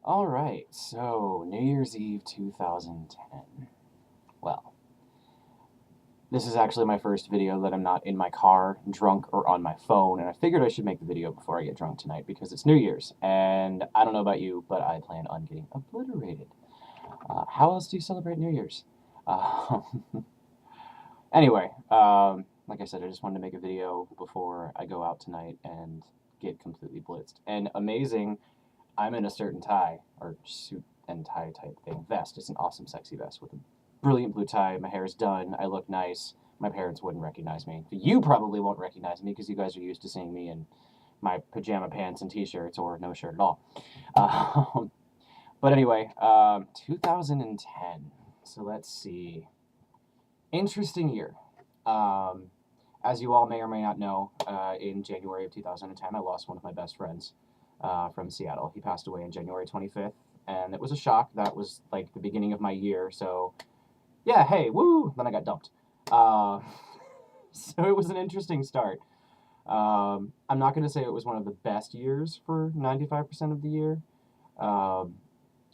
All right, so New Year's Eve 2010. Well, this is actually my first video that I'm not in my car, drunk, or on my phone, and I figured I should make the video before I get drunk tonight because it's New Year's, and I don't know about you, but I plan on getting obliterated. How else do you celebrate New Year's? Uh, anyway, like I said, I just wanted to make a video before I go out tonight and get completely blitzed. And amazing, I'm in a certain tie, or suit and tie type thing. Vest. It's an awesome, sexy vest with a brilliant blue tie. My hair is done. I look nice. My parents wouldn't recognize me. You probably won't recognize me because you guys are used to seeing me in my pajama pants and t-shirts or no shirt at all. But anyway, 2010. So let's see. Interesting year. Um, as you all may or may not know, in January of 2010, I lost one of my best friends from Seattle. He passed away on January 25th, and it was a shock. That was like the beginning of my year, so yeah, hey, woo! Then I got dumped. Uh, so it was an interesting start. I'm not going to say it was one of the best years for 95% of the year. Um,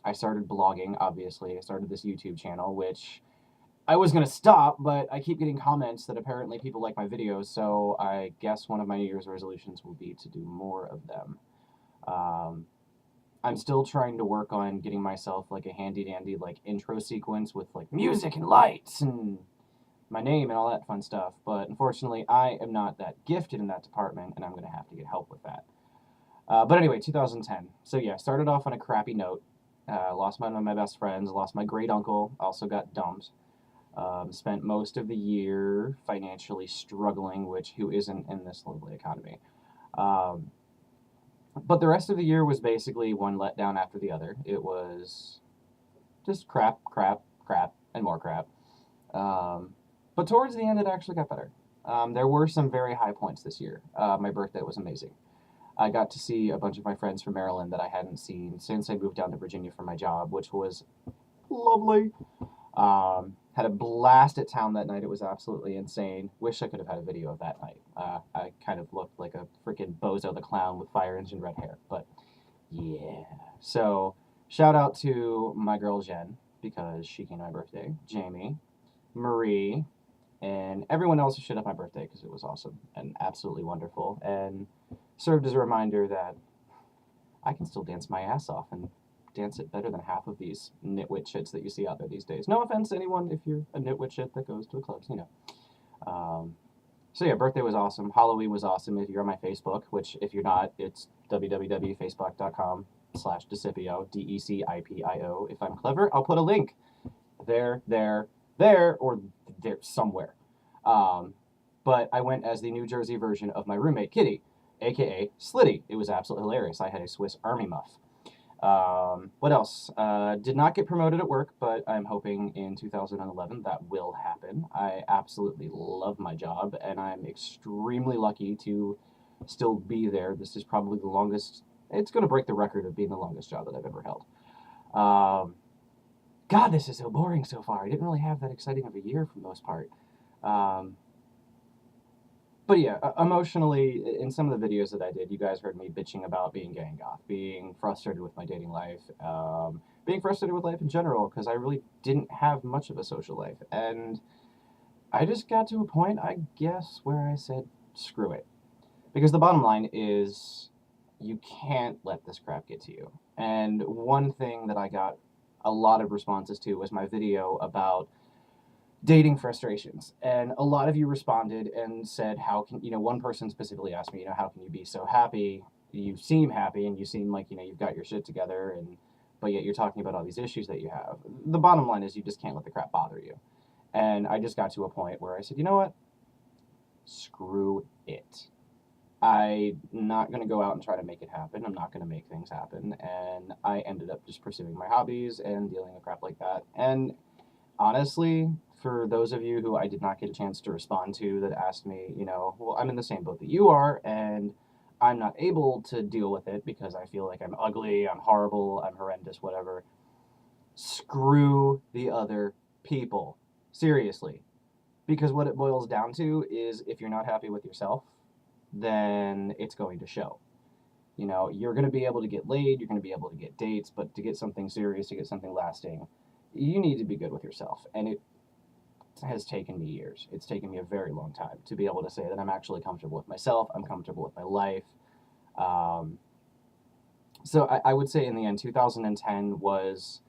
I started blogging, obviously. I started this YouTube channel, which I was going to stop, but I keep getting comments that apparently people like my videos, so I guess one of my New Year's resolutions will be to do more of them. Um, I'm still trying to work on getting myself like a handy dandy like intro sequence with like music and lights and my name and all that fun stuff, but unfortunately I am not that gifted in that department and I'm going to have to get help with that. But anyway, 2010. So yeah, started off on a crappy note. Lost one of my best friends, lost my great uncle, also got dumped. Spent most of the year financially struggling, which who isn't in this lovely economy. Um, but the rest of the year was basically one letdown after the other. It was just crap, crap, crap, and more crap. Um, but towards the end, it actually got better. There were some very high points this year. My birthday was amazing. I got to see a bunch of my friends from Maryland that I hadn't seen since I moved down to Virginia for my job, which was lovely. Had a blast at town that night. It was absolutely insane. Wish I could have had a video of that night. I kind of looked like a freaking Bozo the Clown with fire engine red hair. But yeah. So shout out to my girl Jen because she came to my birthday. Jamie, Marie, and everyone else who showed up my birthday because it was awesome and absolutely wonderful and served as a reminder that I can still dance my ass off and dance it better than half of these nitwit shits that you see out there these days. No offense to anyone if you're a nitwit shit that goes to the clubs, you know. So yeah, birthday was awesome. Halloween was awesome. If you're on my Facebook, which if you're not, it's www.facebook.com/Decipio, DECIPIO. If I'm clever, I'll put a link there, or there somewhere. But I went as the New Jersey version of my roommate, Kitty, aka Slitty. It was absolutely hilarious. I had a Swiss Army muff. What else? Did not get promoted at work, but I'm hoping in 2011 that will happen. I absolutely love my job, and I'm extremely lucky to still be there. This is probably the longest, it's going to break the record of being the longest job that I've ever held. God, this is so boring so far. I didn't really have that exciting of a year for the most part. Um, but yeah, emotionally, in some of the videos that I did, you guys heard me bitching about being gay and goth, being frustrated with my dating life, being frustrated with life in general, because I really didn't have much of a social life. And I just got to a point, I guess, where I said, screw it. Because the bottom line is, you can't let this crap get to you. And one thing that I got a lot of responses to was my video about dating frustrations, and a lot of you responded and said, how can, one person specifically asked me, how can you be so happy, you seem happy and you seem like you've got your shit together, and but yet you're talking about all these issues that you have. The bottom line is you just can't let the crap bother you. And I just got to a point where I said, you know what, screw it. I'm not going to go out and try to make it happen. I'm not going to make things happen. And I ended up just pursuing my hobbies and dealing with crap like that. And honestly, for those of you who I did not get a chance to respond to that asked me, well, I'm in the same boat that you are, and I'm not able to deal with it because I feel like I'm ugly, I'm horrible, I'm horrendous, whatever. Screw the other people. Seriously. Because what it boils down to is if you're not happy with yourself, then it's going to show. You know, you're going to be able to get laid, you're going to be able to get dates, but to get something serious, to get something lasting, you need to be good with yourself. And it has taken me years. It's taken me a very long time to be able to say that I'm actually comfortable with myself, I'm comfortable with my life. Um, so I would say in the end, 2010 was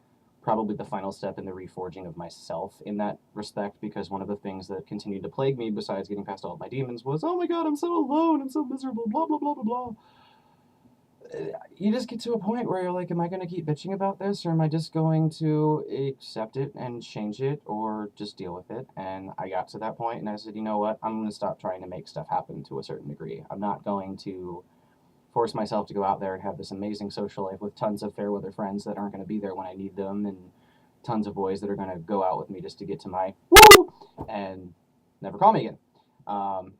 probably the final step in the reforging of myself in that respect, because one of the things that continued to plague me, besides getting past all of my demons, was, oh my god, I'm so alone and so miserable, blah, blah, blah, blah, blah. You just get to a point where you're like, am I going to keep bitching about this, or am I just going to accept it and change it, or just deal with it? And I got to that point, and I said, you know what, I'm going to stop trying to make stuff happen to a certain degree. I'm not going to force myself to go out there and have this amazing social life with tons of fair weather friends that aren't going to be there when I need them, and tons of boys that are going to go out with me just to get to my woo and never call me again. Um,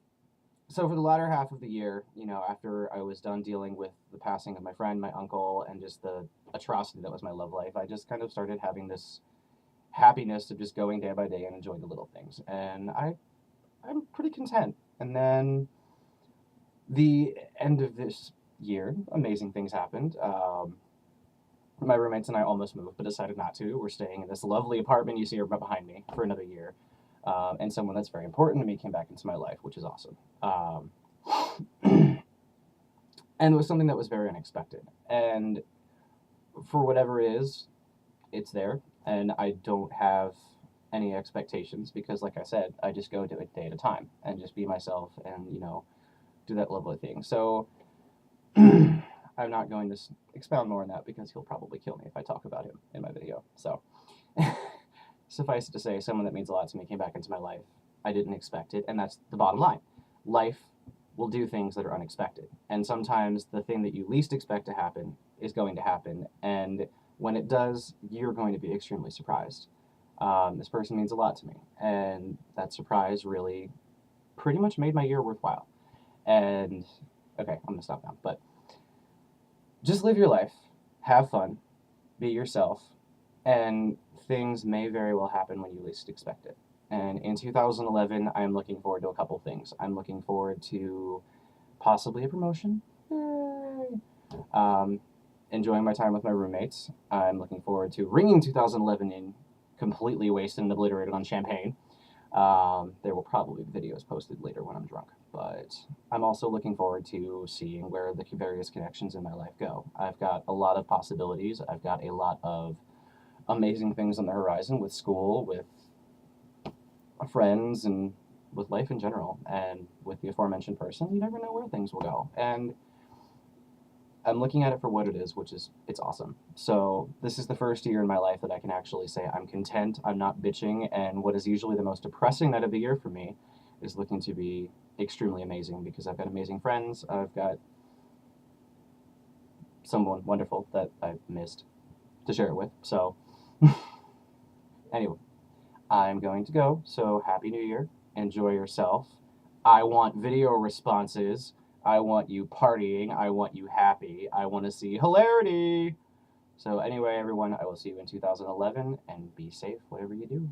so for the latter half of the year, you know, after I was done dealing with the passing of my friend, my uncle, and just the atrocity that was my love life, I just kind of started having this happiness of just going day by day and enjoying the little things. And I'm pretty content. And then the end of this year, amazing things happened. My roommates and I almost moved, but decided not to. We're staying in this lovely apartment you see right behind me for another year. And someone that's very important to me came back into my life, which is awesome. And it was something that was very unexpected. And for whatever it is, it's there. And I don't have any expectations because, like I said, I just go do it day at a time and just be myself and, you know, do that lovely thing. So I'm not going to expound more on that because he'll probably kill me if I talk about him in my video. So suffice it to say, someone that means a lot to me came back into my life. I didn't expect it, and that's the bottom line. Life will do things that are unexpected, and sometimes the thing that you least expect to happen is going to happen, and when it does, you're going to be extremely surprised. This person means a lot to me, and that surprise really pretty much made my year worthwhile. And okay, I'm gonna stop now, but just live your life, have fun, be yourself, and things may very well happen when you least expect it. And in 2011, I'm looking forward to a couple things. I'm looking forward to possibly a promotion. Yay! Enjoying my time with my roommates. I'm looking forward to ringing 2011 in completely wasted and obliterated on champagne. There will probably be videos posted later when I'm drunk, but I'm also looking forward to seeing where the various connections in my life go. I've got a lot of possibilities. I've got a lot of amazing things on the horizon with school, with friends, and with life in general. And with the aforementioned person, you never know where things will go. And I'm looking at it for what it is, which is, it's awesome. So this is the first year in my life that I can actually say I'm content, I'm not bitching, and what is usually the most depressing night of the year for me is looking to be extremely amazing because I've got amazing friends, I've got someone wonderful that I've missed to share it with. So anyway, I'm going to go, so Happy New Year, enjoy yourself. I want video responses. I want you partying. I want you happy. I want to see hilarity. So anyway, everyone, I will see you in 2011, and be safe, whatever you do.